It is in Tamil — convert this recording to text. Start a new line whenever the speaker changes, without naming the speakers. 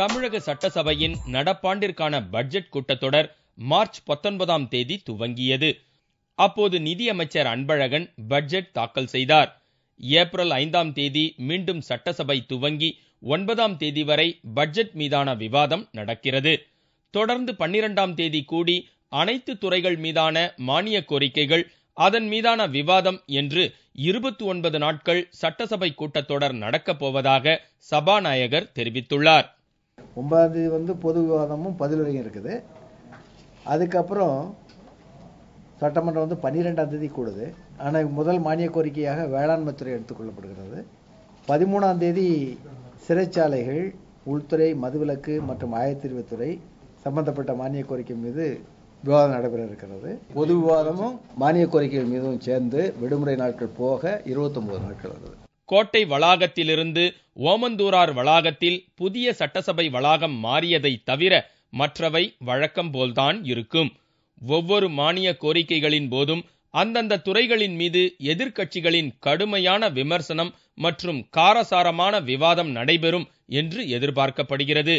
தமிழக சட்டசபையின் நடப்பாண்டிற்கான பட்ஜெட் கூட்டத்தொடர் மார்ச் 19ஆம் தேதி துவங்கியது. அப்போது நிதியமைச்சர் அன்பழகன் பட்ஜெட் தாக்கல் செய்தார். ஏப்ரல் 5ஆம் தேதி மீண்டும் சட்டசபை துவங்கி 9ஆம் தேதி வரை பட்ஜெட் மீதான விவாதம் நடக்கிறது. தொடர்ந்து 12ஆம் தேதி கூடி அனைத்து துறைகள் மீதான மானிய கோரிக்கைகள், அதன் மீதான விவாதம் என்று 29 நாட்கள் சட்டசபை கூட்டத்தொடர் நடக்கப் போவதாக சபாநாயகர் தெரிவித்துள்ளார்.
9ஆம் தேதி பொது விவாதமும் பதிலுரையும் இருக்குது. அதுக்கப்புறம் சட்டமன்றம் 12ஆம் தேதி கூடுது. ஆனால் முதல் மானிய கோரிக்கையாக வேளாண்மை துறை எடுத்துக்கொள்ளப்படுகிறது. 13ஆம் தேதி சிறைச்சாலைகள், உள்துறை, மதுவிலக்கு மற்றும் ஆயத்தீர்வுத்துறை சம்பந்தப்பட்ட மானிய கோரிக்கை மீது விவாதம் நடைபெற இருக்கிறது. பொது விவாதமும் மானிய கோரிக்கைகள் மீதும் சேர்ந்து விடுமுறை நாட்கள் போக 29 நாட்கள் வருது.
கோட்டை வளாகத்திலிருந்து ஓமந்தூரார் வளாகத்தில் புதிய சட்டசபை வளாகம் மாறியதை தவிர மற்றவை வழக்கம் போல்தான் இருக்கும். ஒவ்வொரு மானிய கோரிக்கைகளின் போதும் அந்தந்த துறைகளின் மீது எதிர்க்கட்சிகளின் கடுமையான விமர்சனம் மற்றும் காரசாரமான விவாதம் நடைபெறும் என்று எதிர்பார்க்கப்படுகிறது.